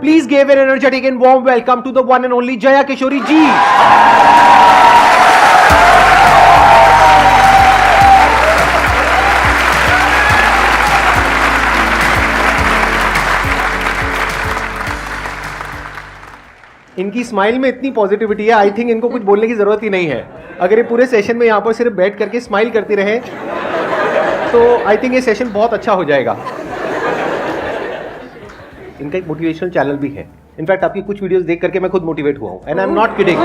Please give an energetic and warm welcome to the one and only Jaya Kishori ji. इनकी smile में इतनी positivity है, I think इनको कुछ बोलने की जरूरत ही नहीं है. अगर ये पूरे सेशन में यहाँ पर सिर्फ बैठ करके स्माइल करती रहे तो आई थिंक ये सेशन बहुत अच्छा हो जाएगा. इनका एक मोटिवेशनल चैनल भी है. इनफैक्ट आपकी कुछ वीडियोस देख करके मैं खुद मोटिवेट हुआ हूँ, and I am not kidding.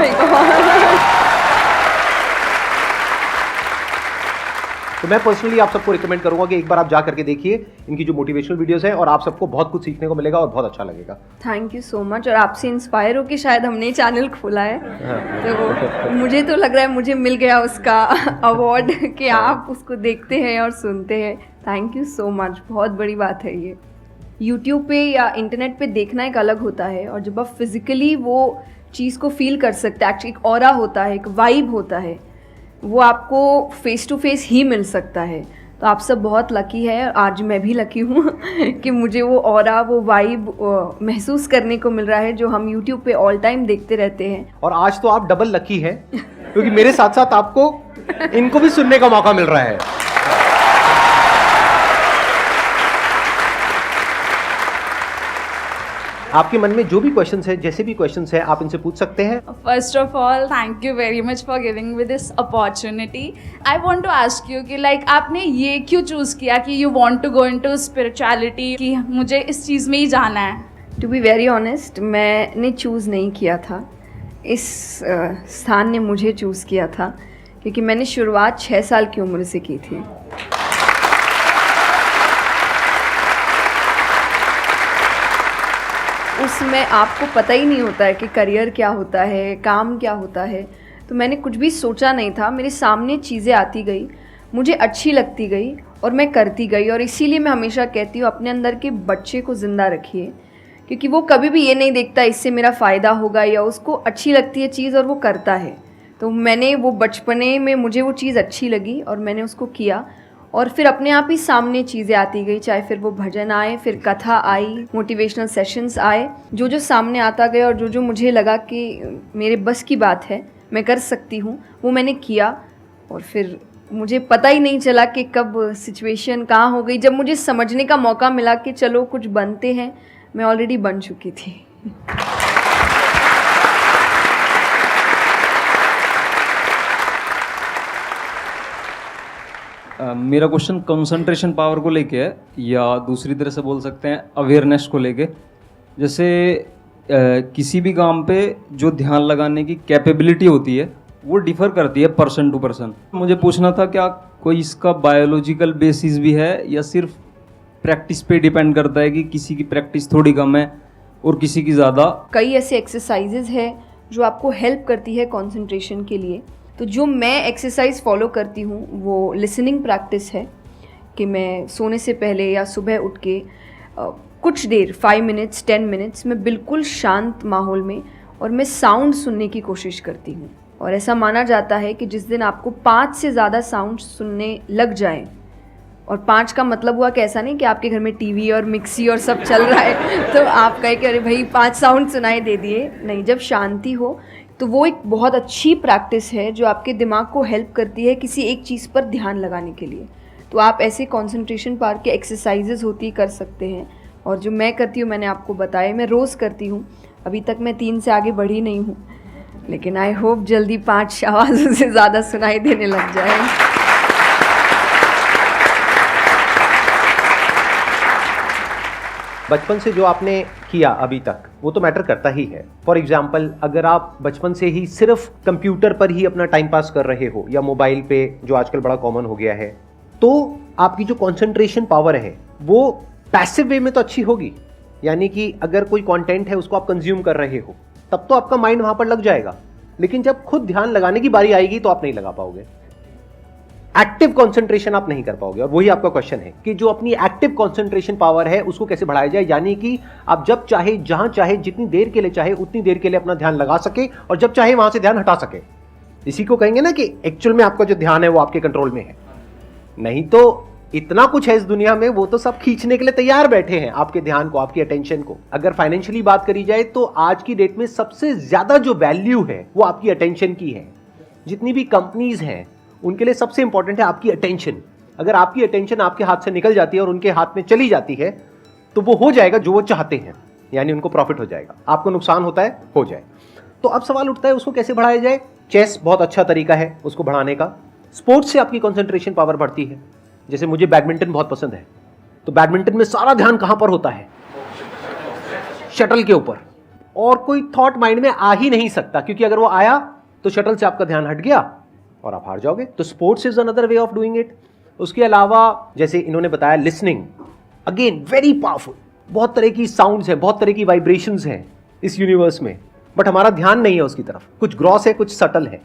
तो मैं पर्सनली आप सबको रिकमेंड करूंगा कि एक बार आप जा करके देखिए इनकी जो मोटिवेशनल वीडियोस हैं, और आप सबको बहुत कुछ सीखने को मिलेगा और बहुत अच्छा लगेगा. Thank you so much. और आपसे इंस्पायर होकर शायद हमने चैनल खोला है. तो मुझे तो लग रहा है मुझे मिल गया उसका अवार्ड कि आप उसको देखते हैं और सुनते हैं. Thank you so much. बहुत बड़ी बात है ये. यूट्यूब पे या इंटरनेट पे देखना एक अलग होता है, और जब आप फिजिकली वो चीज़ को फील कर सकते हैं, एक्चुअली एक ऑरा होता है, एक वाइब होता है, वो आपको फेस टू फेस ही मिल सकता है. तो आप सब बहुत लकी है. आज मैं भी लकी हूँ कि मुझे वो ऑरा, वो वाइब महसूस करने को मिल रहा है जो हम यूट्यूब पे ऑल टाइम देखते रहते हैं. और आज तो आप डबल लकी हैं क्योंकि मेरे साथ साथ आपको इनको भी सुनने का मौका मिल रहा है. आपके मन में जो भी क्वेश्चंस है, जैसे भी क्वेश्चंस है, आप इनसे पूछ सकते हैं. First of all, thank you very much for giving me this opportunity. I want to ask you कि like आपने ये क्यों चूज़ किया कि you want to go into spirituality, कि मुझे इस चीज़ में ही जाना है. टू बी वेरी ऑनेस्ट, मैंने चूज़ नहीं किया था. इस स्थान ने मुझे चूज़ किया था, क्योंकि मैंने शुरुआत 6 साल की उम्र से की थी. उसमें आपको पता ही नहीं होता है कि करियर क्या होता है, काम क्या होता है. तो मैंने कुछ भी सोचा नहीं था. मेरे सामने चीज़ें आती गई, मुझे अच्छी लगती गई और मैं करती गई. और इसीलिए मैं हमेशा कहती हूँ अपने अंदर के बच्चे को ज़िंदा रखिए, क्योंकि वो कभी भी ये नहीं देखता इससे मेरा फ़ायदा होगा, या उसको अच्छी लगती है चीज़ और वो करता है. तो मैंने वो बचपने में मुझे वो चीज़ अच्छी लगी और मैंने उसको किया, और फिर अपने आप ही सामने चीज़ें आती गई. चाहे फिर वो भजन आए, फिर कथा आई, मोटिवेशनल सेशंस आए, जो जो सामने आता गया और जो जो मुझे लगा कि मेरे बस की बात है, मैं कर सकती हूँ, वो मैंने किया. और फिर मुझे पता ही नहीं चला कि कब सिचुएशन कहाँ हो गई. जब मुझे समझने का मौका मिला कि चलो कुछ बनते हैं, मैं ऑलरेडी बन चुकी थी. मेरा क्वेश्चन कंसंट्रेशन पावर को लेके है, या दूसरी तरह से बोल सकते हैं अवेयरनेस को लेके. जैसे किसी भी काम पे जो ध्यान लगाने की कैपेबिलिटी होती है वो डिफ़र करती है पर्सन टू पर्सन. मुझे पूछना था क्या कोई इसका बायोलॉजिकल बेसिस भी है, या सिर्फ प्रैक्टिस पे डिपेंड करता है कि किसी की प्रैक्टिस थोड़ी कम है और किसी की ज़्यादा. कई ऐसे एक्सरसाइजेज है जो आपको हेल्प करती है कंसंट्रेशन के लिए. तो जो मैं एक्सरसाइज फॉलो करती हूँ वो लिसनिंग प्रैक्टिस है, कि मैं सोने से पहले या सुबह उठ के कुछ देर 5 मिनट्स 10 मिनट्स मैं बिल्कुल शांत माहौल में और मैं साउंड सुनने की कोशिश करती हूँ. और ऐसा माना जाता है कि जिस दिन आपको 5 से ज़्यादा साउंड सुनने लग जाए, और 5 का मतलब हुआ कि ऐसा नहीं कि आपके घर में टीवी और मिक्सी और सब चल रहा है तो आप कहे कि अरे भाई 5 साउंड सुनाई दे दिए. नहीं, जब शांति हो तो वो एक बहुत अच्छी प्रैक्टिस है जो आपके दिमाग को हेल्प करती है किसी एक चीज़ पर ध्यान लगाने के लिए. तो आप ऐसे कंसंट्रेशन पावर के एक्सरसाइजेज होती कर सकते हैं. और जो मैं करती हूँ मैंने आपको बताया, मैं रोज़ करती हूँ. अभी तक मैं 3 से आगे बढ़ी नहीं हूँ, लेकिन आई होप जल्दी 5 आवाज़ों से ज़्यादा सुनाई देने लग जाए. बचपन से जो आपने किया अभी तक वो तो मैटर करता ही है. फॉर एग्जाम्पल, अगर आप बचपन से ही सिर्फ कंप्यूटर पर ही अपना टाइम पास कर रहे हो या मोबाइल पे, जो आजकल बड़ा कॉमन हो गया है, तो आपकी जो कंसंट्रेशन पावर है वो पैसिव वे में तो अच्छी होगी. यानी कि अगर कोई कंटेंट है उसको आप कंज्यूम कर रहे हो तब तो आपका माइंड वहां पर लग जाएगा, लेकिन जब खुद ध्यान लगाने की बारी आएगी तो आप नहीं लगा पाओगे. एक्टिव कंसंट्रेशन आप नहीं कर पाओगे. और वही आपका क्वेश्चन है कि जो अपनी एक्टिव कंसंट्रेशन पावर है उसको कैसे बढ़ाया जाए. यानी कि आप जब चाहे, जहां चाहे, जितनी देर के लिए चाहे उतनी देर के लिए अपना ध्यान लगा सके, और जब चाहे वहां से ध्यान हटा सके. इसी को कहेंगे ना कि एक्चुअल में आपका जो ध्यान है वो आपके कंट्रोल में है. नहीं तो इतना कुछ है इस दुनिया में, वो तो सब खींचने के लिए तैयार बैठे हैं आपके ध्यान को, आपकी अटेंशन को। अगर फाइनेंशियली बात करी जाए तो आज की डेट में सबसे ज्यादा जो वैल्यू है वो आपकी अटेंशन की है। जितनी भी कंपनीज हैं उनके लिए सबसे इंपॉर्टेंट है आपकी अटेंशन। अगर आपकी अटेंशन आपके हाथ से निकल जाती है और उनके हाथ में चली जाती है तो वो हो जाएगा जो वो चाहते हैं, यानी उनको प्रॉफिट हो जाएगा, आपको नुकसान होता है हो जाए। तो अब सवाल उठता है उसको कैसे बढ़ाया जाए। चेस बहुत अच्छा तरीका है उसको बढ़ाने का। स्पोर्ट्स से आपकी कंसंट्रेशन पावर बढ़ती है। जैसे मुझे बैडमिंटन बहुत पसंद है, तो बैडमिंटन में सारा ध्यान कहां पर होता है? शटल के ऊपर, और कोई थॉट माइंड में आ ही नहीं सकता, क्योंकि अगर वो आया तो शटल से आपका ध्यान हट गया और आप हार जाओगे। तो sports is another way of doing it. उसके अलावा जैसे इन्होंने बताया लिसनिंग, अगेन वेरी पावरफुल। बहुत तरह की साउंड्स हैं, बहुत तरह की वाइब्रेशंस हैं इस यूनिवर्स में, बट हमारा ध्यान नहीं है उसकी तरफ। कुछ ग्रॉस है, कुछ सटल है।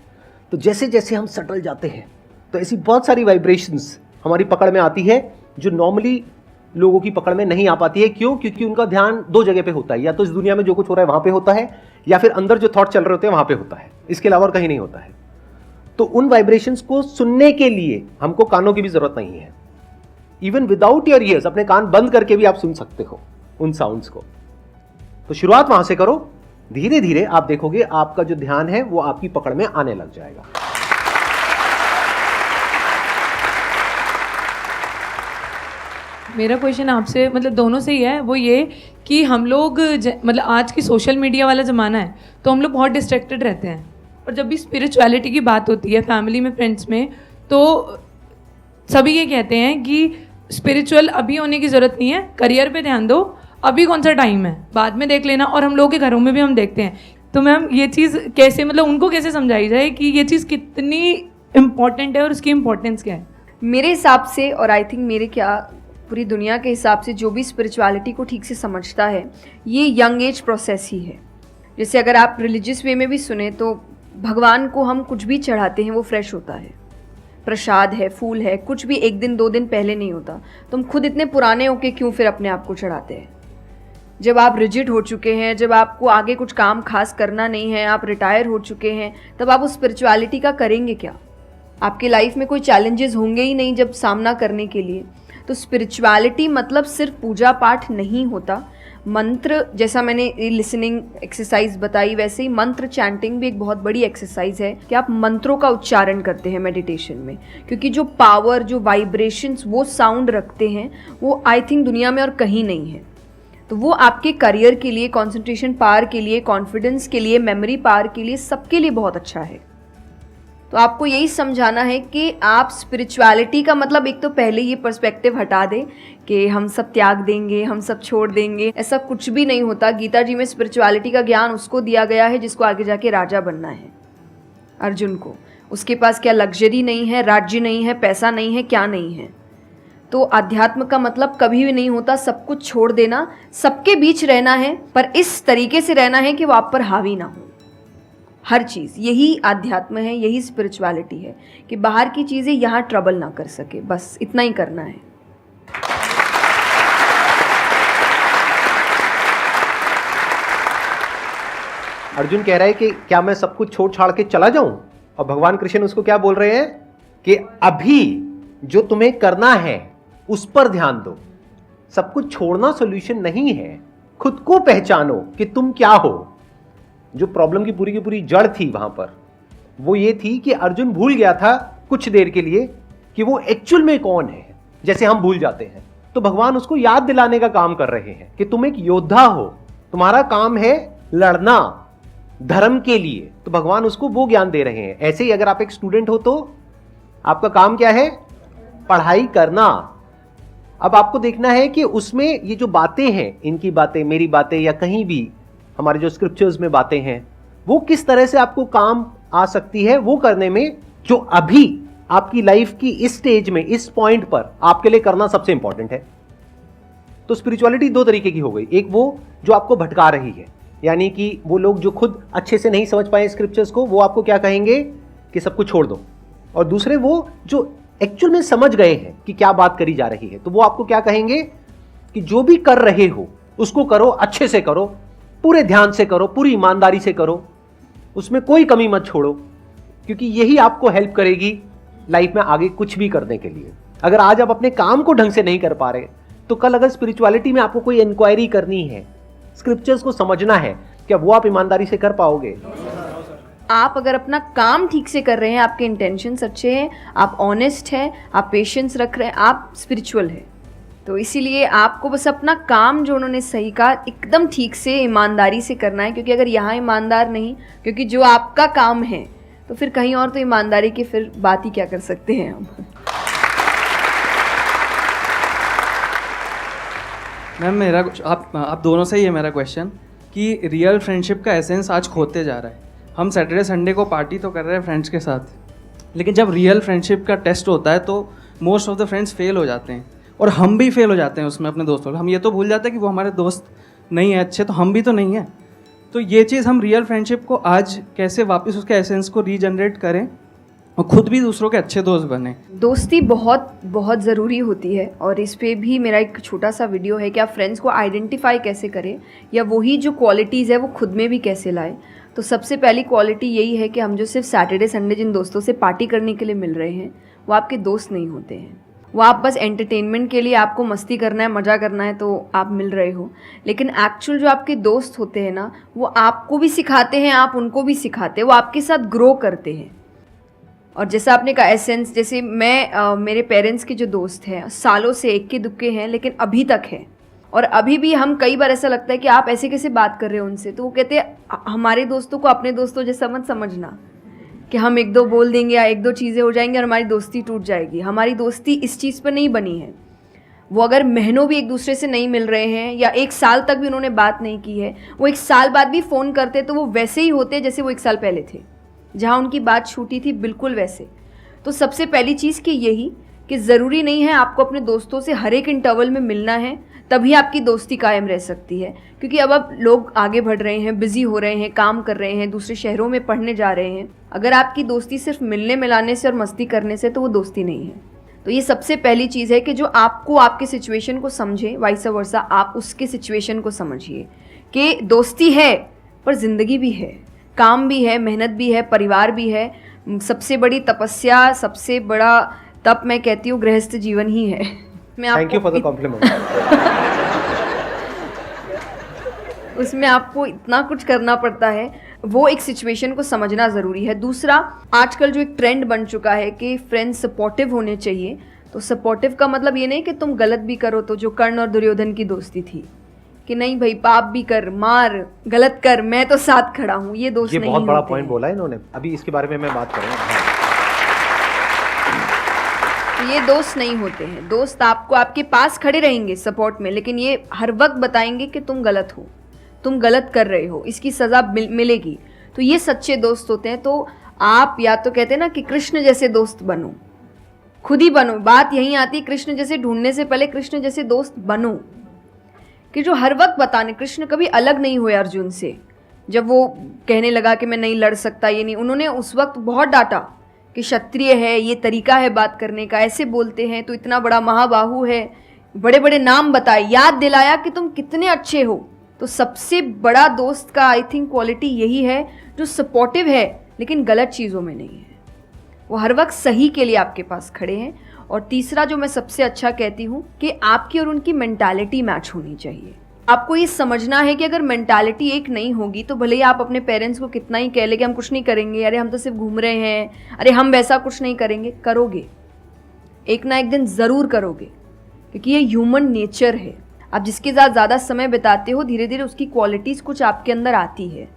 तो जैसे जैसे हम सटल जाते हैं तो ऐसी बहुत सारी वाइब्रेशंस हमारी पकड़ में आती है जो नॉर्मली लोगों की पकड़ में नहीं आ पाती है। क्यों? क्योंकि उनका ध्यान दो जगह पे होता है, या तो इस दुनिया में जो कुछ हो रहा है वहां पे होता है, या फिर अंदर जो थॉट चल रहे होते हैं वहां पे होता है। इसके अलावा और कहीं नहीं होता है। तो उन वाइब्रेशंस को सुनने के लिए हमको कानों की भी जरूरत नहीं है। इवन विदाउट योर ईयर्स, अपने कान बंद करके भी आप सुन सकते हो उन साउंड्स को। तो शुरुआत वहां से करो, धीरे धीरे आप देखोगे आपका जो ध्यान है वो आपकी पकड़ में आने लग जाएगा। मेरा क्वेश्चन आपसे, मतलब दोनों से ही है, वो ये कि हम लोग मतलब आज की सोशल मीडिया वाला ज़माना है तो हम लोग बहुत डिस्ट्रैक्टेड रहते हैं, और जब भी स्पिरिचुअलिटी की बात होती है फैमिली में, फ्रेंड्स में, तो सभी ये कहते हैं कि स्पिरिचुअल अभी होने की ज़रूरत नहीं है, करियर पे ध्यान दो, अभी कौन सा टाइम है, बाद में देख लेना। और हम लोगों के घरों में भी हम देखते हैं। तो मैम ये चीज़ कैसे, मतलब उनको कैसे समझाई जाए कि ये चीज़ कितनी इम्पॉर्टेंट है और उसकी इम्पोर्टेंस क्या है? मेरे हिसाब से, और आई थिंक मेरे क्या पूरी दुनिया के हिसाब से, जो भी स्पिरिचुअलिटी को ठीक से समझता है ये यंग एज प्रोसेस ही है। जैसे अगर आप रिलीजियस वे में भी सुने तो भगवान को हम कुछ भी चढ़ाते हैं वो फ्रेश होता है, प्रसाद है, फूल है, कुछ भी एक दिन दो दिन पहले नहीं होता। तो हम खुद इतने पुराने होके क्यों फिर अपने आप को चढ़ाते हैं? जब आप रिजिड हो चुके हैं, जब आपको आगे कुछ काम खास करना नहीं है, आप रिटायर हो चुके हैं, तब आप उस स्पिरिचुअलिटी का करेंगे क्या? आपके लाइफ में कोई चैलेंजेस होंगे ही नहीं जब सामना करने के लिए। तो स्पिरिचुअलिटी मतलब सिर्फ पूजा पाठ नहीं होता। मंत्र, जैसा मैंने लिसनिंग एक्सरसाइज बताई, वैसे ही मंत्र चैंटिंग भी एक बहुत बड़ी एक्सरसाइज है कि आप मंत्रों का उच्चारण करते हैं मेडिटेशन में, क्योंकि जो पावर, जो वाइब्रेशंस वो साउंड रखते हैं वो आई थिंक दुनिया में और कहीं नहीं है। तो वो आपके करियर के लिए, कंसंट्रेशन पावर के लिए, कॉन्फिडेंस के लिए, मेमोरी पावर के लिए, सबके लिए बहुत अच्छा है। तो आपको यही समझाना है कि आप स्पिरिचुअलिटी का मतलब, एक तो पहले ये पर्सपेक्टिव हटा दें कि हम सब त्याग देंगे, हम सब छोड़ देंगे। ऐसा कुछ भी नहीं होता। गीता जी में स्पिरिचुअलिटी का ज्ञान उसको दिया गया है जिसको आगे जाके राजा बनना है। अर्जुन को, उसके पास क्या लग्जरी नहीं है, राज्य नहीं है, पैसा नहीं है, क्या नहीं है। तो अध्यात्म का मतलब कभी भी नहीं होता सब कुछ छोड़ देना, सबके बीच रहना है, पर इस तरीके से रहना है कि वो आप पर हावी ना हो। हर चीज़, यही आध्यात्म है, यही स्पिरिचुअलिटी है कि बाहर की चीज़ें यहाँ ट्रबल ना कर सके, बस इतना ही करना है। अर्जुन कह रहा है कि क्या मैं सब कुछ छोड़ छाड़ के चला जाऊं? और भगवान कृष्ण उसको क्या बोल रहे हैं कि अभी जो तुम्हें करना है उस पर ध्यान दो। सब कुछ छोड़ना सॉल्यूशन नहीं है। खुद को पहचानो कि तुम क्या हो। जो प्रॉब्लम की पूरी जड़ थी वहां पर, वो ये थी कि अर्जुन भूल गया था कुछ देर के लिए कि वो एक्चुअल में कौन है, जैसे हम भूल जाते हैं। तो भगवान उसको याद दिलाने का काम कर रहे हैं कि तुम एक योद्धा हो, तुम्हारा काम है लड़ना धर्म के लिए। तो भगवान उसको वो ज्ञान दे रहे हैं। ऐसे ही अगर आप एक स्टूडेंट हो तो आपका काम क्या है? पढ़ाई करना। अब आपको देखना है कि उसमें ये जो बातें हैं, इनकी बातें, मेरी बातें, या कहीं भी हमारे जो स्क्रिप्चर्स में बातें हैं, वो किस तरह से आपको काम आ सकती है वो करने में, जो अभी आपकी लाइफ की इस स्टेज में, इस पॉइंट पर आपके लिए करना सबसे इंपॉर्टेंट है। तो स्पिरिचुअलिटी दो तरीके की हो गई। एक वो जो आपको भटका रही है, यानी कि वो लोग जो खुद अच्छे से नहीं समझ पाए स्क्रिप्चर्स को, वो आपको क्या कहेंगे कि सब कुछ छोड़ दो। और दूसरे वो जो एक्चुअल में समझ गए हैं कि क्या बात करी जा रही है, तो वो आपको क्या कहेंगे कि जो भी कर रहे हो उसको करो, अच्छे से करो, पूरे ध्यान से करो, पूरी ईमानदारी से करो, उसमें कोई कमी मत छोड़ो, क्योंकि यही आपको हेल्प करेगी लाइफ में आगे कुछ भी करने के लिए। अगर आज आप अपने काम को ढंग से नहीं कर पा रहे, तो कल अगर स्पिरिचुअलिटी में आपको कोई इंक्वायरी करनी है, स्क्रिप्चर्स को समझना है, क्या वो आप ईमानदारी से कर पाओगे? आप अगर अपना काम ठीक से कर रहे हैं, आपके इंटेंशंस अच्छे हैं, आप ऑनेस्ट हैं, आप पेशेंस रख रहे हैं, आप स्पिरिचुअल हैं। तो इसीलिए आपको बस अपना काम जो उन्होंने सही कहा एकदम ठीक से ईमानदारी से करना है, क्योंकि अगर यहाँ ईमानदार नहीं, क्योंकि जो आपका काम है तो फिर कहीं और तो ईमानदारी की फिर बात ही क्या कर सकते हैं हम। मैम मेरा आप दोनों से ही है मेरा क्वेश्चन कि रियल फ्रेंडशिप का एसेंस आज खोते जा रहा है। हम सैटरडे संडे को पार्टी तो कर रहे हैं फ्रेंड्स के साथ, लेकिन जब रियल फ्रेंडशिप का टेस्ट होता है तो most of the friends fail हो जाते हैं, और हम भी फेल हो जाते हैं उसमें अपने दोस्तों। हम ये तो भूल जाते हैं कि वो हमारे दोस्त नहीं है अच्छे, तो हम भी तो नहीं हैं। तो ये चीज़ हम रियल फ्रेंडशिप को आज कैसे वापस उसके एसेंस को रीजनरेट करें और खुद भी दूसरों के अच्छे दोस्त बने। दोस्ती बहुत बहुत ज़रूरी होती है, और इस पे भी मेरा एक छोटा सा वीडियो है कि आप फ्रेंड्स को आइडेंटिफाई कैसे करें, या वही जो क्वालिटीज़ है वो खुद में भी कैसे लाएं। तो सबसे पहली क्वालिटी यही है कि हम जो सिर्फ सैटरडे संडे जिन दोस्तों से पार्टी करने के लिए मिल रहे हैं, वो आपके दोस्त नहीं होते हैं। वो आप बस एंटरटेनमेंट के लिए, आपको मस्ती करना है, मज़ा करना है तो आप मिल रहे हो, लेकिन एक्चुअल जो आपके दोस्त होते हैं ना, वो आपको भी सिखाते हैं, आप उनको भी सिखाते हैं, वो आपके साथ ग्रो करते हैं। और जैसा आपने कहा एसेंस, जैसे मैं मेरे पेरेंट्स के जो दोस्त हैं सालों से इक्के दुक्के हैं, लेकिन अभी तक हैं, और अभी भी हम कई बार ऐसा लगता है कि आप ऐसे कैसे बात कर रहे हो उनसे, तो वो कहते हैं हमारे दोस्तों को अपने दोस्तों जैसा मत समझना कि हम एक दो बोल देंगे या एक दो चीज़ें हो जाएंगी और हमारी दोस्ती टूट जाएगी। हमारी दोस्ती इस चीज़ पर नहीं बनी है। वो अगर महीनों भी एक दूसरे से नहीं मिल रहे हैं या एक साल तक भी उन्होंने बात नहीं की है, वो एक साल बाद भी फ़ोन करते तो वो वैसे ही होते जैसे वो एक साल पहले थे, जहाँ उनकी बात छूटी थी बिल्कुल वैसे। तो सबसे पहली चीज़ कि यही कि ज़रूरी नहीं है आपको अपने दोस्तों से हर एक इंटरवल में मिलना है तभी आपकी दोस्ती कायम रह सकती है, क्योंकि अब लोग आगे बढ़ रहे हैं, बिजी हो रहे हैं, काम कर रहे हैं, दूसरे शहरों में पढ़ने जा रहे हैं। अगर आपकी दोस्ती सिर्फ मिलने मिलाने से और मस्ती करने से, तो वो दोस्ती नहीं है। तो ये सबसे पहली चीज़ है कि जो आपको आपके सिचुएशन को समझे, वाइस वर्सा आप उसके सिचुएशन को समझिए कि दोस्ती है पर ज़िंदगी भी है, काम भी है, मेहनत भी है, परिवार भी है। सबसे बड़ी तपस्या, सबसे बड़ा तप मैं कहती हूँ गृहस्थ जीवन ही है। Thank you for the compliment. उसमें आपको इतना कुछ करना पड़ता है, वो एक सिचुएशन को समझना ज़रूरी है। दूसरा, आजकल जो एक ट्रेंड बन चुका है कि फ्रेंड्स सपोर्टिव होने चाहिए, तो सपोर्टिव का मतलब ये नहीं कि तुम गलत भी करो, तो जो कर्ण और दुर्योधन की दोस्ती थी कि नहीं भाई पाप भी कर, मार, गलत कर, मैं तो साथ खड़ा हूँ, ये दोस्त नहीं होते। ये बहुत बड़ा पॉइंट बोला है इन्होंने, अभी इसके बारे में मैं बात करूँगा। ये दोस्त नहीं होते हैं। दोस्त आपको आपके पास खड़े रहेंगे सपोर्ट में, लेकिन ये हर वक्त बताएंगे कि तुम गलत हो, तुम गलत कर रहे हो, इसकी सज़ा मिलेगी। तो ये सच्चे दोस्त होते हैं। तो आप या तो कहते हैं ना कि कृष्ण जैसे दोस्त बनो, खुद ही बनो। बात यहीं आती है, कृष्ण जैसे ढूंढने से पहले कृष्ण जैसे दोस्त बनो, कि जो हर वक्त बताने। कृष्ण कभी अलग नहीं हुए अर्जुन से। जब वो कहने लगा कि मैं नहीं लड़ सकता, ये नहीं, उन्होंने उस वक्त बहुत डांटा कि क्षत्रिय है, ये तरीका है बात करने का, ऐसे बोलते हैं तो इतना बड़ा महाबाहु है, बड़े बड़े नाम बताए, याद दिलाया कि तुम कितने अच्छे हो। तो सबसे बड़ा दोस्त का आई थिंक क्वालिटी यही है, जो सपोर्टिव है लेकिन गलत चीज़ों में नहीं है, वो हर वक्त सही के लिए आपके पास खड़े हैं। और तीसरा जो मैं सबसे अच्छा कहती हूँ कि आपकी और उनकी मेंटालिटी मैच होनी चाहिए। आपको ये समझना है कि अगर मेंटालिटी एक नहीं होगी तो भले ही आप अपने पेरेंट्स को कितना ही कह ले कि हम कुछ नहीं करेंगे, अरे हम तो सिर्फ घूम रहे हैं, अरे हम वैसा कुछ नहीं करेंगे, करोगे एक ना एक दिन ज़रूर करोगे, क्योंकि ये ह्यूमन नेचर है। आप जिसके साथ ज़्यादा समय बिताते हो, धीरे धीरे उसकी क्वालिटीज़ कुछ आपके अंदर आती है।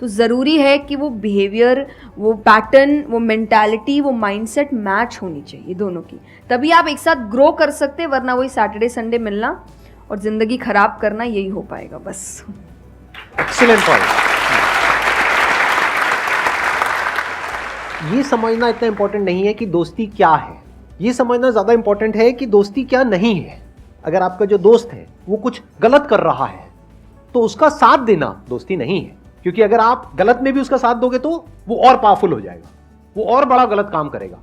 तो ज़रूरी है कि वो बिहेवियर, वो पैटर्न, वो मेंटालिटी, वो माइंडसेट मैच होनी चाहिए दोनों की, तभी आप एक साथ ग्रो कर सकते हैं। वरना वही सैटरडे संडे मिलना और ज़िंदगी खराब करना, यही हो पाएगा बस। Excellent point. ये समझना इतना इंपॉर्टेंट नहीं है कि दोस्ती क्या है, ये समझना ज़्यादा इंपॉर्टेंट है कि दोस्ती क्या नहीं है। अगर आपका जो दोस्त है वो कुछ गलत कर रहा है तो उसका साथ देना दोस्ती नहीं है, क्योंकि अगर आप गलत में भी उसका साथ दोगे तो वो और पावरफुल हो जाएगा, वो और बड़ा गलत काम करेगा।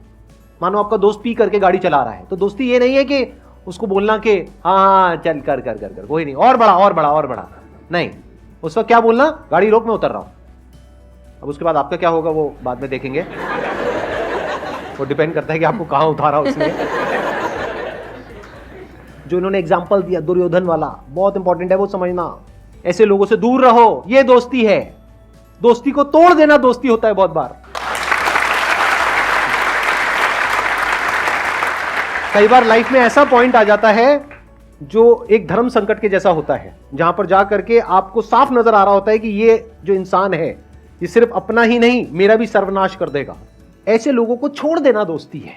मानो आपका दोस्त पी करके गाड़ी चला रहा है, तो दोस्ती ये नहीं है कि उसको बोलना कि हाँ चल कर कर कर कर कोई नहीं, और बड़ा और बड़ा और बड़ा नहीं। उस वक्त क्या बोलना, गाड़ी रोक, मैं उतर रहा हूं। अब उसके बाद आपका क्या होगा वो बाद में देखेंगे, वो डिपेंड करता है कि आपको कहाँ उतारा उसने। जो इन्होंने एग्जाम्पल दिया दुर्योधन वाला, बहुत इंपॉर्टेंट है वो समझना। ऐसे लोगों से दूर रहो, ये दोस्ती है। दोस्ती को तोड़ देना दोस्ती होता है बहुत बार। कई बार लाइफ में ऐसा पॉइंट आ जाता है जो एक धर्म संकट के जैसा होता है, जहां पर जा करके आपको साफ नजर आ रहा होता है कि ये जो इंसान है ये सिर्फ अपना ही नहीं मेरा भी सर्वनाश कर देगा। ऐसे लोगों को छोड़ देना दोस्ती है।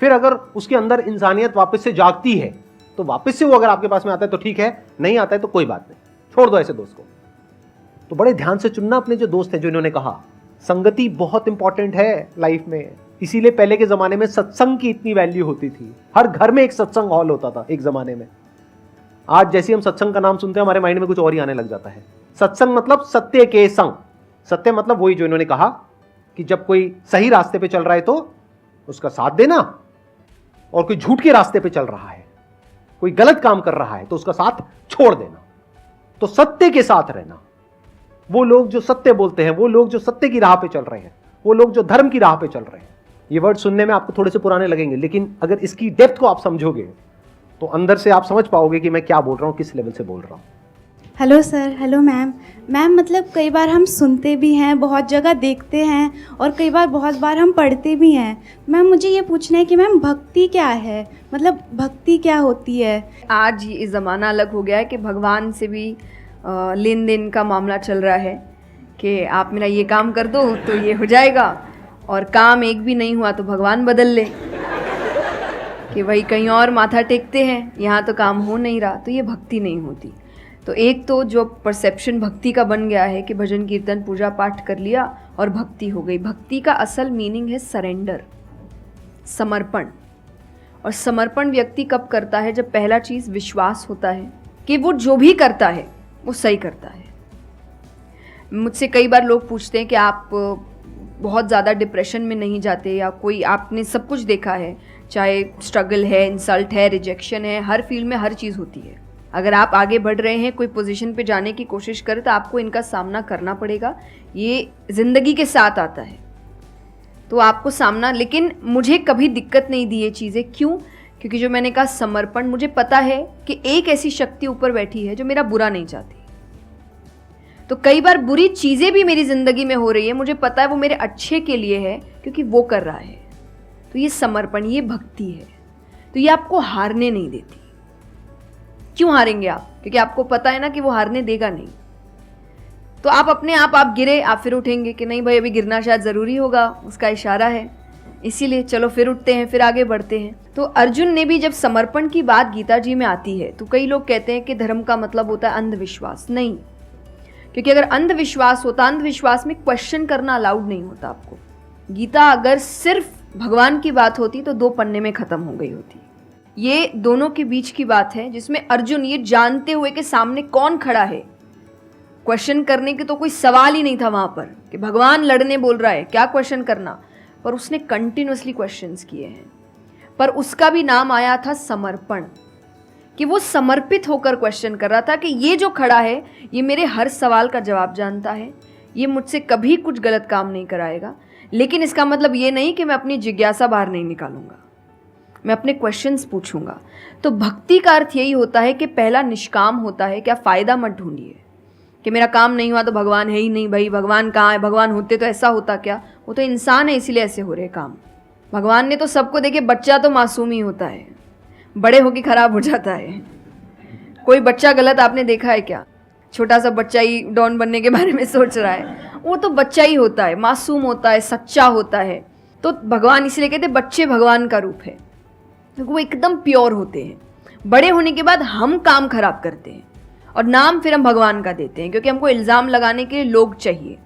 फिर अगर उसके अंदर इंसानियत वापस से जागती है तो वापस से वो अगर आपके पास में आता है तो ठीक है, नहीं आता है तो कोई बात नहीं, छोड़ दो ऐसे दोस्त को। तो बड़े ध्यान से चुनना अपने जो दोस्त हैं। जो इन्होंने कहा संगति बहुत इंपॉर्टेंट है लाइफ में, इसीलिए पहले के जमाने में सत्संग की इतनी वैल्यू होती थी। हर घर में एक सत्संग हॉल होता था एक जमाने में। आज जैसे हम सत्संग का नाम सुनते हैं हमारे माइंड में कुछ और ही आने लग जाता है। सत्संग मतलब सत्य के संग। सत्य मतलब वही जो इन्होंने कहा कि जब कोई सही रास्ते पे चल रहा है तो उसका साथ देना, और कोई झूठ के रास्ते पे चल रहा है, कोई गलत काम कर रहा है तो उसका साथ छोड़ देना। तो सत्य के साथ रहना। वो लोग जो सत्य बोलते हैं, वो लोग जो सत्य की राह पे चल रहे हैं, वो लोग जो धर्म की राह पे चल रहे हैं। ये वर्ड सुनने में आपको थोड़े से पुराने लगेंगे, लेकिन अगर इसकी डेप्थ को आप समझोगे तो अंदर से आप समझ पाओगे कि मैं क्या बोल रहा हूं, किस लेवल से बोल रहा हूं। Hello sir, hello ma'am. Ma'am मतलब कई बार हम सुनते भी हैं, बहुत जगह देखते हैं और कई बार बहुत बार हम पढ़ते भी हैं। मैम मुझे ये पूछना है कि मैम भक्ति क्या है, मतलब भक्ति क्या होती है? आज ये ज़माना अलग हो गया है कि भगवान से भी लेन देन का मामला चल रहा है कि आप मेरा ये काम कर दो तो ये हो जाएगा, और काम एक भी नहीं हुआ तो भगवान बदल ले, कि वही कहीं और माथा टेकते हैं, यहाँ तो काम हो नहीं रहा। तो ये भक्ति नहीं होती। तो एक तो जो परसेप्शन भक्ति का बन गया है कि भजन कीर्तन पूजा पाठ कर लिया और भक्ति हो गई। भक्ति का असल मीनिंग है सरेंडर, समर्पण। और समर्पण व्यक्ति कब करता है? जब पहला चीज़ विश्वास होता है कि वो जो भी करता है वो सही करता है। मुझसे कई बार लोग पूछते हैं कि आप बहुत ज़्यादा डिप्रेशन में नहीं जाते, या कोई आपने सब कुछ देखा है, चाहे स्ट्रगल है, इंसल्ट है, रिजेक्शन है, हर फील्ड में हर चीज़ होती है। अगर आप आगे बढ़ रहे हैं, कोई पोजीशन पे जाने की कोशिश करें तो आपको इनका सामना करना पड़ेगा। ये ज़िंदगी के साथ आता है तो आपको सामना, लेकिन मुझे कभी दिक्कत नहीं दी ये चीज़ें। क्यों? क्योंकि जो मैंने कहा समर्पण, मुझे पता है कि एक ऐसी शक्ति ऊपर बैठी है जो मेरा बुरा नहीं चाहती। तो कई बार बुरी चीज़ें भी मेरी ज़िंदगी में हो रही है, मुझे पता है वो मेरे अच्छे के लिए है क्योंकि वो कर रहा है। तो ये समर्पण, ये भक्ति है। तो ये आपको हारने नहीं देती। क्यों हारेंगे आप? क्योंकि आपको पता है ना कि वो हारने देगा नहीं। तो आप अपने आप गिरे, आप फिर उठेंगे कि नहीं भाई अभी गिरना शायद ज़रूरी होगा, उसका इशारा है, इसीलिए चलो फिर उठते हैं, फिर आगे बढ़ते हैं। तो अर्जुन ने भी जब समर्पण की बात गीता जी में आती है तो कई लोग कहते हैं कि धर्म का मतलब होता है अंधविश्वास। नहीं, क्योंकि अगर अंधविश्वास होता, अंधविश्वास में क्वेश्चन करना अलाउड नहीं होता आपको। गीता अगर सिर्फ भगवान की बात होती तो 2 पन्ने में ख़त्म हो गई होती। ये दोनों के बीच की बात है जिसमें अर्जुन ये जानते हुए कि सामने कौन खड़ा है, क्वेश्चन करने के तो कोई सवाल ही नहीं था वहाँ पर कि भगवान लड़ने बोल रहा है, क्या क्वेश्चन करना, पर उसने कंटिन्यूअसली क्वेश्चंस किए हैं। पर उसका भी नाम आया था समर्पण, कि वो समर्पित होकर क्वेश्चन कर रहा था कि ये जो खड़ा है ये मेरे हर सवाल का जवाब जानता है, ये मुझसे कभी कुछ गलत काम नहीं कराएगा। लेकिन इसका मतलब ये नहीं कि मैं अपनी जिज्ञासा बाहर नहीं निकालूंगा, मैं अपने क्वेश्चंस पूछूंगा। तो भक्ति का अर्थ यही होता है कि पहला निष्काम होता है। क्या फ़ायदा मत ढूंढिए कि मेरा काम नहीं हुआ तो भगवान है ही नहीं। भाई भगवान कहाँ है? भगवान होते तो ऐसा होता क्या? वो तो इंसान है इसीलिए ऐसे हो रहे काम। भगवान ने तो सबको देखे, बच्चा तो मासूम ही होता है, बड़े होके खराब हो जाता है। कोई बच्चा गलत आपने देखा है क्या? छोटा सा बच्चा ही डॉन बनने के बारे में सोच रहा है, वो तो बच्चा ही होता है, मासूम होता है, सच्चा होता है। तो भगवान इसलिए कहते बच्चे भगवान का रूप है, क्योंकि वो एकदम प्योर होते हैं। बड़े होने के बाद हम काम खराब करते हैं और नाम फिर हम भगवान का देते हैं, क्योंकि हमको इल्ज़ाम लगाने के लिए लोग चाहिए।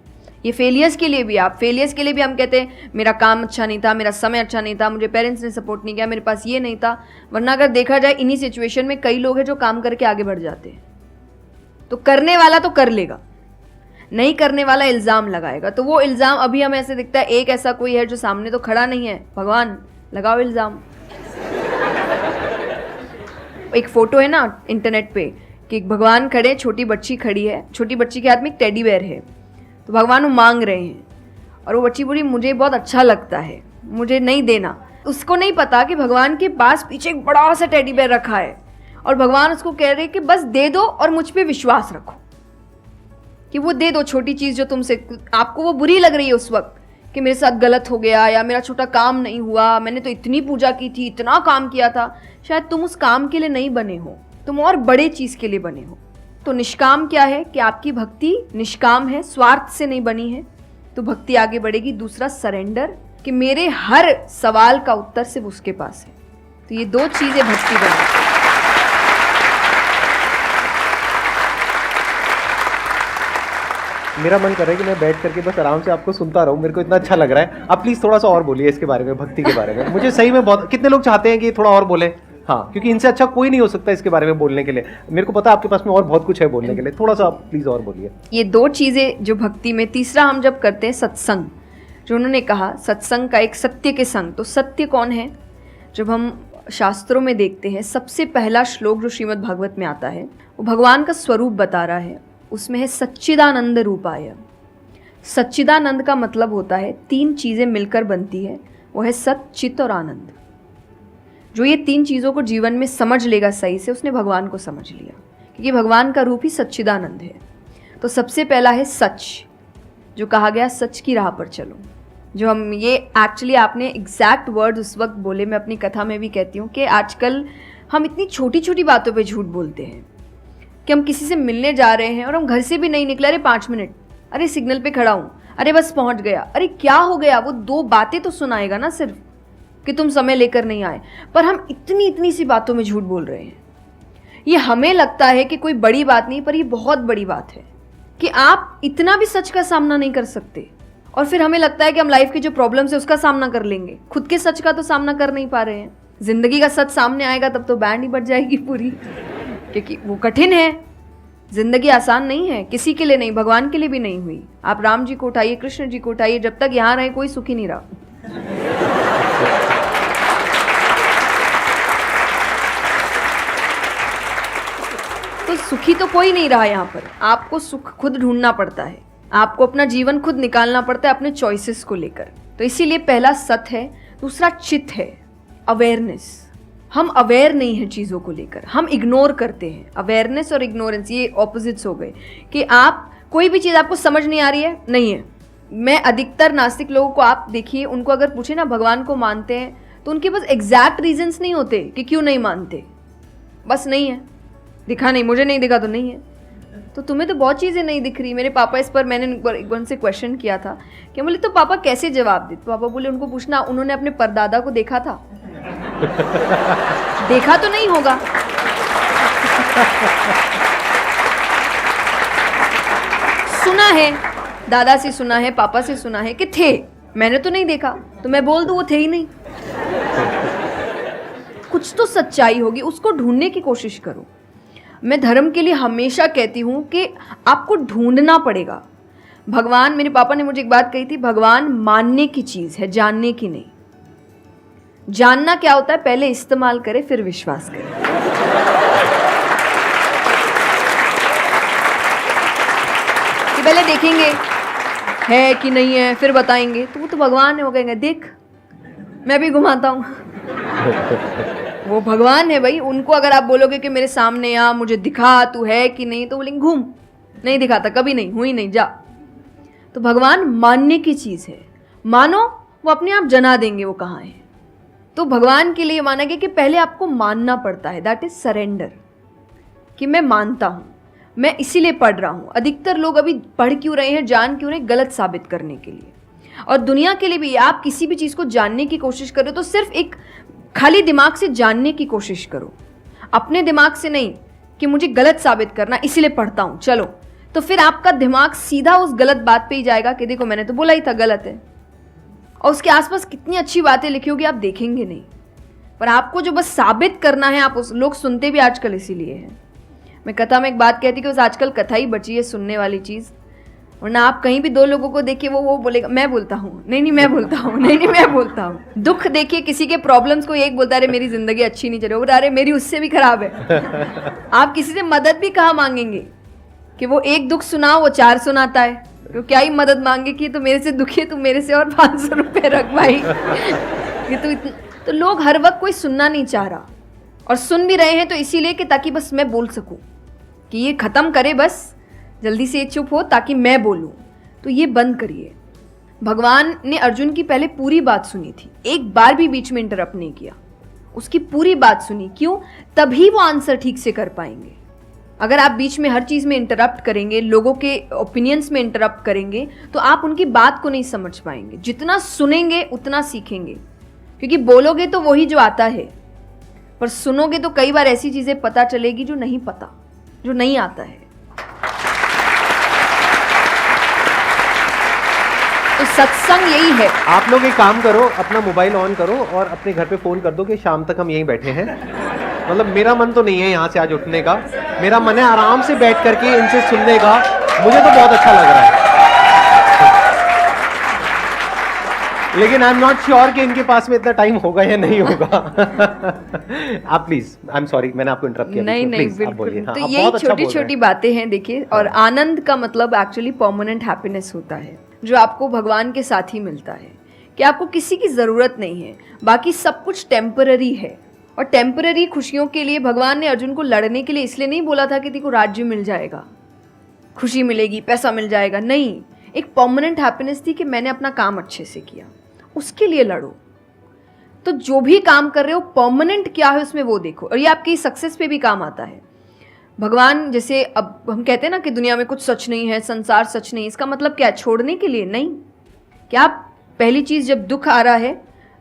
ये फेलियर्स के लिए भी, आप फेलियर्स के लिए भी हम कहते हैं मेरा काम अच्छा नहीं था, मेरा समय अच्छा नहीं था, मुझे पेरेंट्स ने सपोर्ट नहीं किया, मेरे पास ये नहीं था। वरना अगर देखा जाए इन्हीं सिचुएशन में कई लोग हैं जो काम करके आगे बढ़ जाते हैं। तो करने वाला तो कर लेगा, नहीं करने वाला इल्ज़ाम लगाएगा। तो वो इल्ज़ाम अभी हमें ऐसे दिखता है एक ऐसा कोई है जो सामने तो खड़ा नहीं है, भगवान लगाओ इल्ज़ाम। एक फ़ोटो है ना इंटरनेट पे कि भगवान खड़े, छोटी बच्ची खड़ी है, छोटी बच्ची के हाथ में एक टेडी बेयर है, तो भगवान वो मांग रहे हैं और वो बच्ची बोली मुझे बहुत अच्छा लगता है, मुझे नहीं देना। उसको नहीं पता कि भगवान के पास पीछे एक बड़ा सा टेडी बेयर रखा है और भगवान उसको कह रहे कि बस दे दो और मुझ पे विश्वास रखो, कि वो दे दो छोटी चीज़ जो तुमसे, आपको वो बुरी लग रही है उस वक्त कि मेरे साथ गलत हो गया या मेरा छोटा काम नहीं हुआ, मैंने तो इतनी पूजा की थी, इतना काम किया था, शायद तुम उस काम के लिए नहीं बने हो, तुम और बड़े चीज़ के लिए बने हो। तो निष्काम क्या है कि आपकी भक्ति निष्काम है, स्वार्थ से नहीं बनी है, तो भक्ति आगे बढ़ेगी। दूसरा सरेंडर, कि मेरे हर सवाल का उत्तर सिर्फ उसके पास है। तो ये दो चीज़ें भक्ति बनाती हैं। मेरा मन कर रहा है कि मैं बैठ करके बस आराम से आपको सुनता रहूं, मेरे को इतना अच्छा लग रहा है। आप प्लीज थोड़ा सा और बोलिए इसके बारे में, भक्ति के बारे में। मुझे सही में बहुत, कितने लोग चाहते हैं कि थोड़ा और बोले? हाँ, क्योंकि इनसे अच्छा कोई नहीं हो सकता इसके बारे में बोलने के लिए। मेरे को पता है आपके पास में और बहुत कुछ है बोलने के लिए, थोड़ा सा आप प्लीज और बोलिए। ये दो चीज़ें जो भक्ति में, तीसरा हम जब करते हैं सत्संग, जो उन्होंने कहा सत्संग का एक सत्य के संग, तो सत्य कौन है? जब हम शास्त्रों में देखते हैं सबसे पहला श्लोक जो श्रीमद् भागवत में आता है वो भगवान का स्वरूप बता रहा है, उसमें है सच्चिदानंद रूपाय। सच्चिदानंद का मतलब होता है तीन चीज़ें मिलकर बनती है, वो है सत, चित और आनंद। जो ये तीन चीज़ों को जीवन में समझ लेगा सही से, उसने भगवान को समझ लिया, क्योंकि भगवान का रूप ही सच्चिदानंद है। तो सबसे पहला है सच, जो कहा गया सच की राह पर चलो। जो हम ये एक्चुअली आपने एग्जैक्ट वर्ड उस वक्त बोले, मैं अपनी कथा में भी कहती हूँ कि आजकल हम इतनी छोटी छोटी बातों पे झूठ बोलते हैं कि हम किसी से मिलने जा रहे हैं और हम घर से भी नहीं निकले, अरे 5 मिनट, अरे सिग्नल पे खड़ा हूँ, अरे बस पहुँच गया, अरे क्या हो गया, वो 2 बातें तो सुनाएगा ना सिर्फ कि तुम समय लेकर नहीं आए, पर हम इतनी इतनी सी बातों में झूठ बोल रहे हैं। ये हमें लगता है कि कोई बड़ी बात नहीं, पर ये बहुत बड़ी बात है कि आप इतना भी सच का सामना नहीं कर सकते, और फिर हमें लगता है कि हम लाइफ के जो प्रॉब्लम्स है उसका सामना कर लेंगे, खुद के सच का तो सामना कर नहीं पा रहे हैं। जिंदगी का सच सामने आएगा तब तो बैंड ही बज जाएगी पूरी, क्योंकि वो कठिन है। जिंदगी आसान नहीं है, किसी के लिए नहीं, भगवान के लिए भी नहीं हुई। आप राम जी को उठाइए, कृष्ण जी को उठाइए, जब तक यहाँ रहे कोई सुखी नहीं रहा। तो सुखी तो कोई नहीं रहा यहाँ पर। आपको सुख खुद ढूंढना पड़ता है, आपको अपना जीवन खुद निकालना पड़ता है अपने चॉइसेस को लेकर। तो इसीलिए पहला सत है, दूसरा चित है, अवेयरनेस। हम अवेयर नहीं है चीज़ों को लेकर, हम इग्नोर करते हैं। अवेयरनेस और इग्नोरेंस ये ऑपोजिट्स हो गए, कि आप कोई भी चीज़ आपको समझ नहीं आ रही है, नहीं है। मैं अधिकतर नास्तिक लोगों को आप देखिए, उनको अगर पूछे ना भगवान को मानते हैं, तो उनके पास एग्जैक्ट रीजंस नहीं होते कि क्यों नहीं मानते, बस नहीं है, दिखा नहीं, मुझे नहीं दिखा तो नहीं है। तो तुम्हें तो बहुत चीज़ें नहीं दिख रही। मेरे पापा इस पर मैंने एक बार उनसे क्वेश्चन किया था कि बोले तो पापा कैसे जवाब दे? तो पापा बोले उनको पूछना उन्होंने अपने परदादा को देखा था। देखा तो नहीं होगा, सुना है, दादा से सुना है, पापा से सुना है कि थे, मैंने तो नहीं देखा, तो मैं बोल दूं वो थे ही नहीं। कुछ तो सच्चाई होगी, उसको ढूंढने की कोशिश करो। मैं धर्म के लिए हमेशा कहती हूँ कि आपको ढूंढना पड़ेगा। भगवान, मेरे पापा ने मुझे एक बात कही थी, भगवान मानने की चीज़ है, जानने की नहीं। जानना क्या होता है? पहले इस्तेमाल करें फिर विश्वास करें। कि पहले देखेंगे है कि नहीं है, फिर बताएंगे, तो वो तो भगवान है, वो कहेंगे देख मैं भी घुमाता हूँ। वो भगवान है भाई, उनको अगर आप बोलोगे कि मेरे सामने आ, मुझे दिखा तू है कि नहीं, तो बोलेंगे घूम, नहीं दिखाता, कभी नहीं हुई, नहीं जा। तो भगवान मानने की चीज़ है, मानो वो अपने आप जना देंगे वो कहाँ है। तो भगवान के लिए माना गया कि पहले आपको मानना पड़ता है, दैट इज सरेंडर, कि मैं मानता हूँ, मैं इसीलिए पढ़ रहा हूँ। अधिकतर लोग अभी पढ़ क्यों रहे हैं, जान क्यों रहे हैं? गलत साबित करने के लिए। और दुनिया के लिए भी, आप किसी भी चीज़ को जानने की कोशिश करो तो सिर्फ एक खाली दिमाग से जानने की कोशिश करो, अपने दिमाग से नहीं कि मुझे गलत साबित करना इसीलिए पढ़ता हूँ चलो। तो फिर आपका दिमाग सीधा उस गलत बात पे ही जाएगा कि देखो मैंने तो बोला ही था गलत है, और उसके आसपास कितनी अच्छी बातें लिखी होगी आप देखेंगे नहीं। पर आपको जो बस साबित करना है, आप उस लोग सुनते भी आजकल इसीलिए हैं। मैं कथा में एक बात कहती कि बस आजकल कथा ही बची है सुनने वाली चीज़, वरना आप कहीं भी 2 लोगों को देखिए वो बोलेगा मैं बोलता हूँ, नहीं मैं बोलता हूँ, नहीं मैं बोलता हूँ। दुख देखिए किसी के, प्रॉब्लम्स को एक बोलता है अरे मेरी जिंदगी अच्छी नहीं चल रही, अरे मेरी उससे भी खराब है। आप किसी से मदद भी कहाँ मांगेंगे कि वो एक दुख सुनाओ वो 4 सुनाता है, तो क्या ही मदद मांगे कि तो मेरे से दुखी है, तू मेरे से और 500 रुपये रख भाई। ये तो लोग हर वक्त कोई सुनना नहीं चाह रहा, और सुन भी रहे हैं तो इसीलिए कि ताकि बस मैं बोल सकूं, कि ये ख़त्म करे, बस जल्दी से ये चुप हो ताकि मैं बोलूं। तो ये बंद करिए। भगवान ने अर्जुन की पहले पूरी बात सुनी थी, एक बार भी बीच में इंटरप्ट नहीं किया, उसकी पूरी बात सुनी। क्यों? तभी वो आंसर ठीक से कर पाएंगे। अगर आप बीच में हर चीज़ में इंटरप्ट करेंगे, लोगों के ओपिनियंस में इंटरप्ट करेंगे, तो आप उनकी बात को नहीं समझ पाएंगे। जितना सुनेंगे उतना सीखेंगे, क्योंकि बोलोगे तो वही जो आता है, पर सुनोगे तो कई बार ऐसी चीज़ें पता चलेगी जो नहीं पता, जो नहीं आता है। तो सत्संग यही है। आप लोग एक काम करो, अपना मोबाइल ऑन करो और अपने घर पे फोन कर दो कि शाम तक हम यहीं बैठे हैं। मतलब मेरा मन तो नहीं है यहाँ से आज उठने का, मेरा मन है आराम से बैठ करके इनसे सुनने का। मुझे तो बहुत अच्छा लग रहा है, लेकिन आई एम नॉट श्योर कि इनके पास में इतना टाइम होगा या नहीं होगा। आप प्लीज, आई एम सॉरी मैंने आपको इंटरप्ट किया। नहीं नहीं, बिल्कुल। तो यही छोटी छोटी बातें हैं, देखिए। और आनंद का मतलब एक्चुअली परमानेंट हैप्पीनेस होता है, जो आपको भगवान के साथ ही मिलता है, कि आपको किसी की ज़रूरत नहीं है, बाकी सब कुछ टेम्पररी है। और टेम्पररी खुशियों के लिए भगवान ने अर्जुन को लड़ने के लिए इसलिए नहीं बोला था कि तेरे को राज्य मिल जाएगा, खुशी मिलेगी, पैसा मिल जाएगा। नहीं, एक परमानेंट हैप्पीनेस थी कि मैंने अपना काम अच्छे से किया, उसके लिए लड़ो। तो जो भी काम कर रहे हो परमानेंट क्या है उसमें वो देखो, और ये आपकी सक्सेस पे भी काम आता है। भगवान, जैसे अब हम कहते हैं ना कि दुनिया में कुछ सच नहीं है, संसार सच नहीं, इसका मतलब क्या? छोड़ने के लिए नहीं। क्या आप पहली चीज़, जब दुख आ रहा है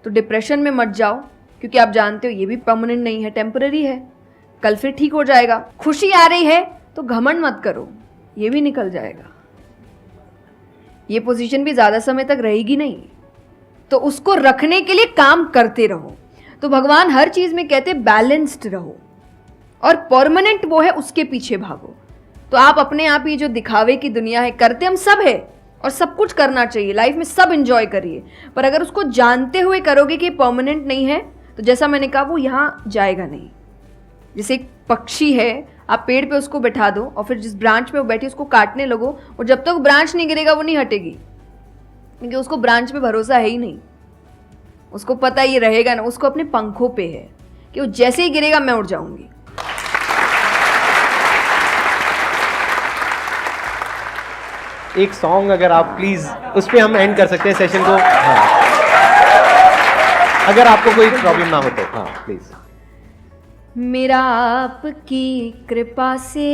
तो डिप्रेशन में मत जाओ, क्योंकि आप जानते हो ये भी परमानेंट नहीं है, टेम्पररी है, कल फिर ठीक हो जाएगा। खुशी आ रही है तो घमंड मत करो, ये भी निकल जाएगा, ये पोजीशन भी ज़्यादा समय तक रहेगी नहीं, तो उसको रखने के लिए काम करते रहो। तो भगवान हर चीज़ में कहते बैलेंस्ड रहो, और परमानेंट वो है उसके पीछे भागो। तो आप अपने आप ही जो दिखावे की दुनिया है, करते हम सब है और सब कुछ करना चाहिए लाइफ में, सब एंजॉय करिए, पर अगर उसको जानते हुए करोगे कि परमानेंट नहीं है, तो जैसा मैंने कहा वो यहाँ जाएगा नहीं। जैसे एक पक्षी है, आप पेड़ पे उसको बैठा दो और फिर जिस ब्रांच पे वो बैठी उसको काटने लगो, और जब तक ब्रांच नहीं गिरेगा वो नहीं हटेगी, क्योंकि उसको ब्रांच पे भरोसा है ही नहीं। उसको पता ये रहेगा ना, उसको अपने पंखों पे है कि वो जैसे ही गिरेगा मैं उड़ जाऊंगी। एक सॉन्ग अगर आप प्लीज, उस पे हम एंड कर सकते हैं सेशन को। हाँ। अगर आपको कोई प्रॉब्लम ना हो तो हाँ प्लीज। मेरा आपकी कृपा से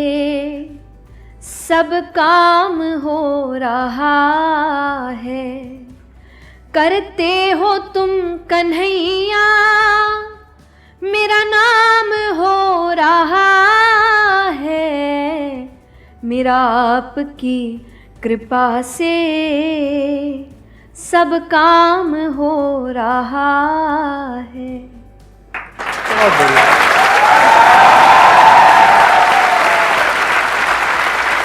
सब काम हो रहा है, करते हो तुम कन्हैया मेरा नाम हो रहा है। मेरा आपकी कृपा से सब काम हो रहा है। बहुत बढ़िया।